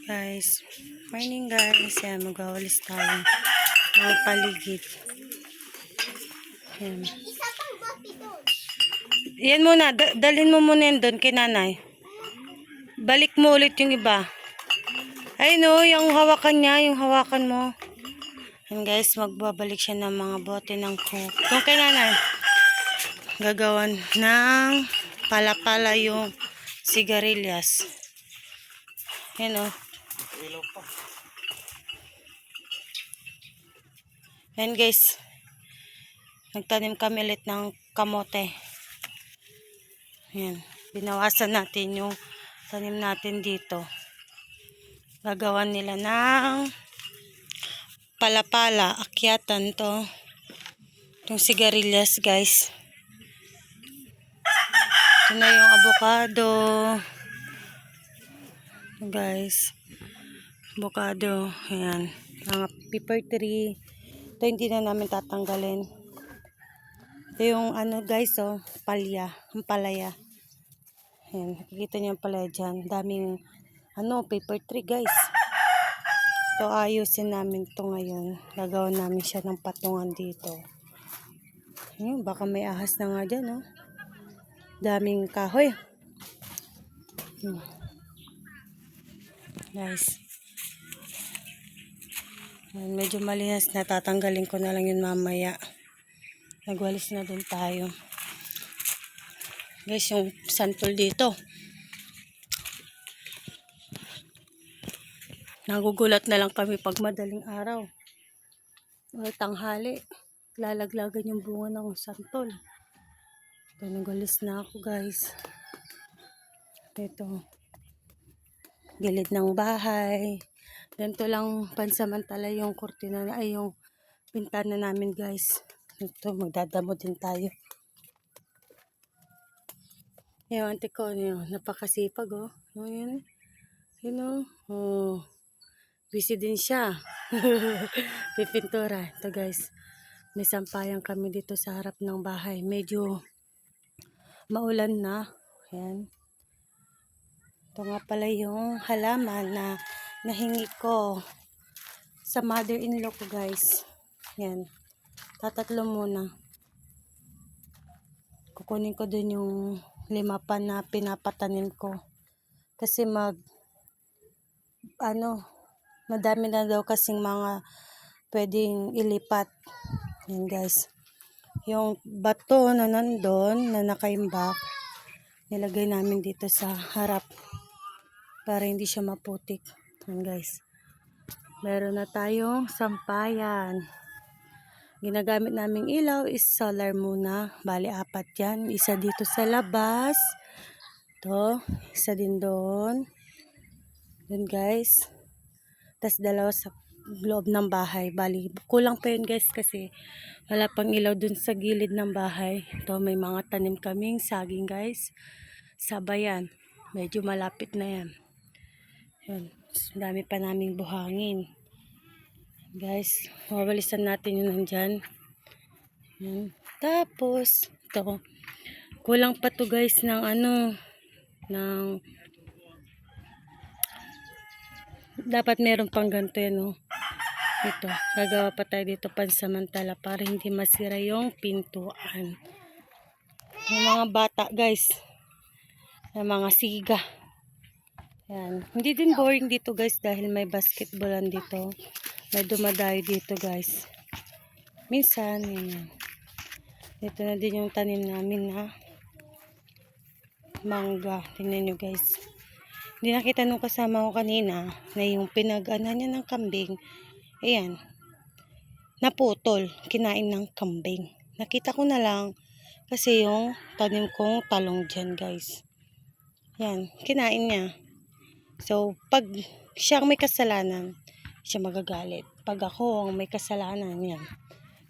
Guys, morning guys. Yan, magwawalis tayo ng paligid. Yan. Yan muna, dalhin mo muna yan doon kay nanay. Balik mo ulit yung iba. Ay no, yung hawakan niya, yung hawakan mo. Yan guys, magbabalik siya ng mga bote ng coke. Doon kay nanay. Gagawan ng pala-pala yung sigarilyas. Yan o. Yan guys. Nagtanim kami ulit ng kamote. Yan. Binawasan natin yung tanim natin dito. Gagawan nila ng pala-pala. Akyatan to. Itong sigarilyas guys. Ito na yung avocado. Guys. Avocado. Ayan. Mga pepper tree. Ito hindi na namin tatanggalin. Ito yung ano guys oh. Palya. Ang palaya. Ayan. Nakikita niyo yung palaya dyan. Daming ano pepper tree guys. Ito ayusin namin to ngayon. Gagawin namin siya ng patungan dito. Ayan. Baka may ahas na nga dyan oh. Daming kahoy. Guys. Ayan, medyo malinis na. Tatanggalin ko na lang yun mamaya. Nagwalis na din tayo. Guys, yung santol dito. Nagugulat na lang kami pag madaling araw. O tanghali. Lalaglagan yung bunga ng santol. Ito, nagwalis na ako guys. Ito. Gilid ng bahay. Ganito lang pansamantala yung kurtina na ay yung pintana namin guys. Ito, magdadamo din tayo. Yung auntie ko, yun, napakasipag oh. Yun, yun oh. Oh. Busy din siya. Pipintura. Ito guys. May sampayan kami dito sa harap ng bahay. Medyo maulan na. Ayan. Ito nga pala yung halaman na nahingi ko sa mother-in-law ko guys. Yan. Tatatlo muna. Kukunin ko dun yung 5 pa na pinapatanim ko. Kasi madami na daw kasing mga pwedeng ilipat. Yan guys. Yung bato na nandun, na nakaimbak, nilagay namin dito sa harap. Para hindi siya maputik. Yan guys. Meron na tayong sampayan. Ginagamit naming ilaw is solar muna. Bali 4 yan. Isa dito sa labas. Ito. Isa din doon. Doon guys. Tapos 2 sa loob ng bahay. Bali kulang pa yun guys kasi wala pang ilaw dun sa gilid ng bahay. Ito may mga tanim kaming saging guys. Sabayan. Medyo malapit na yan. Yan. Dami pa naming buhangin. Guys, mawalisan natin yun nandyan. Yan. Tapos, ito. Kulang pa to guys ng dapat meron pang ganito yan oh. Ito, gagawa pa tayo dito pansamantala para hindi masira yung pintuan. Yung mga bata guys. Yung mga siga. Yan. Hindi din boring dito guys dahil may basketballan dito. May dumadayo dito guys. Minsan, yan. Ito na din yung tanim namin na mangga. Tingnan nyo guys. Hindi nakita nung kasama ko kanina na yung pinag-ana niya ng kambing. Ayan. Naputol. Kinain ng kambing. Nakita ko na lang kasi yung tanim kong talong dyan guys. Yan. Kinain niya. So, pag siya may kasalanan, siya magagalit. Pag ako ang may kasalanan, yan.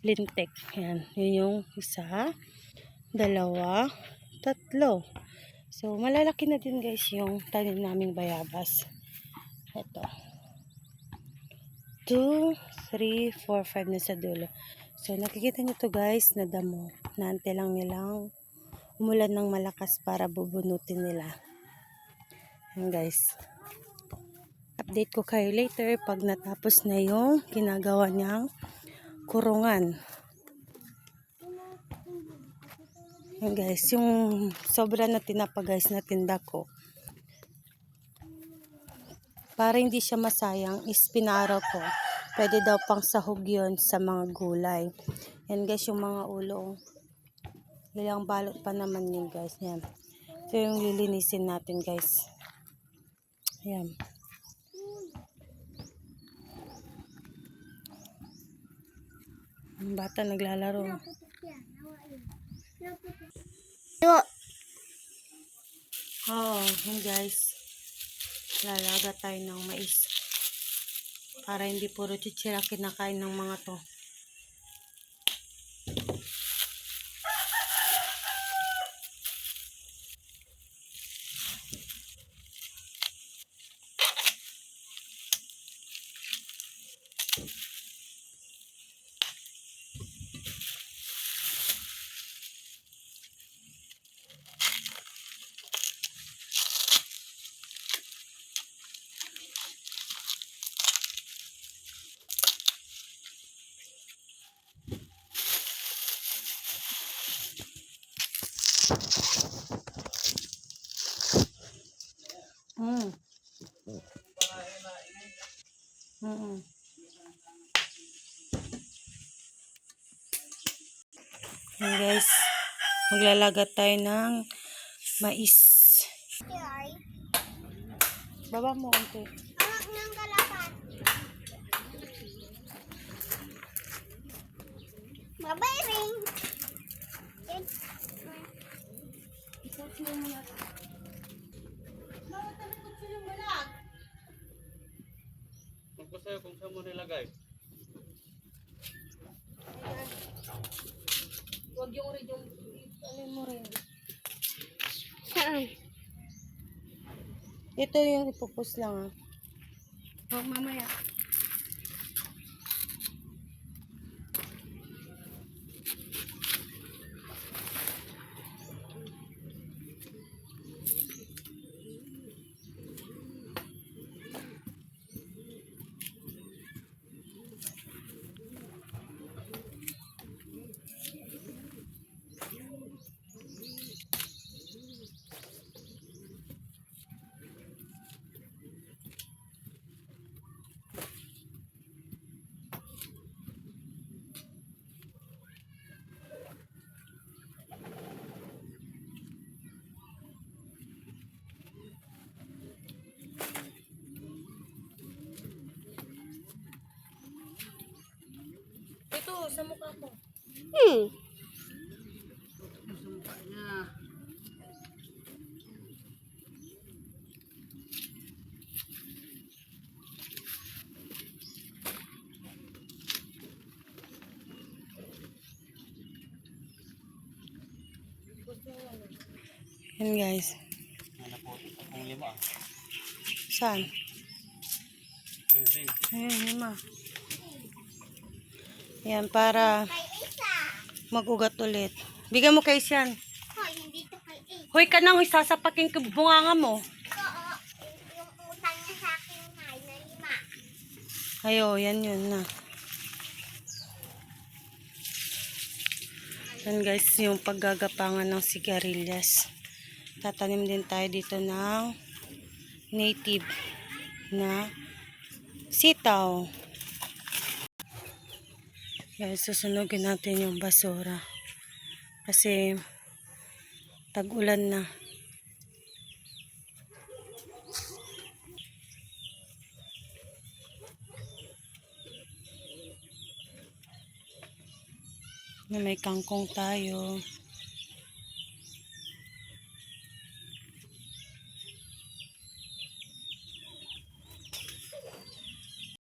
Lintik. Yan. Yun yung 1, 2, 3. So, malalaki na din guys yung tanim naming bayabas. Ito. 2, 3, 4, 5 na sa dulo. So, nakikita nyo to guys na damo. Naante lang nilang umulan ng malakas para bubunutin nila. Yan guys. I-update ko kayo later pag natapos na yung ginagawa niyang kurungan. Yan guys, yung sobra na tinapa guys na tinda ko. Para hindi siya masayang, is pinaraw ko. Pwede daw pang sahog yun sa mga gulay. Yan guys, yung mga ulo. Ilang balot pa naman yun guys. Yan. Ito yung lilinisin natin guys. Yan. Ang bata naglalaro. Oh, yun guys. Lalaga tayo ng mais. Para hindi puro chichira kinakain ng mga to. Mm. Mm. Yan guys, maglalaga tayo ng mais. Baba mo konti. Bye-bye, ring. Magpasayo kung saan mo nilagay. Huwag yung rin yung ano mo rin. Saan? Ito yung ipupus lang ah. Oh, mamaya. Ito, sa mukha ko. Yan guys. Kung lima. Saan? Yun rin. Ayan, lima. Yan, para Kay Isa. mag-ugat ulit. Bigyan mo kay Sian. Hoy, hindi to kay Isa. Hoy ka nang, sasapakin ka bunganga mo. Oo, yung utang niya sa akin ay na 5. Ayo, yan yun na. Yan guys, yung paggagapangan ng sigarilyas. Tatanim din tayo dito ng native na sitaw. Guys, susunugin natin yung basura. Kasi tag-ulan na. Na may kangkong tayo.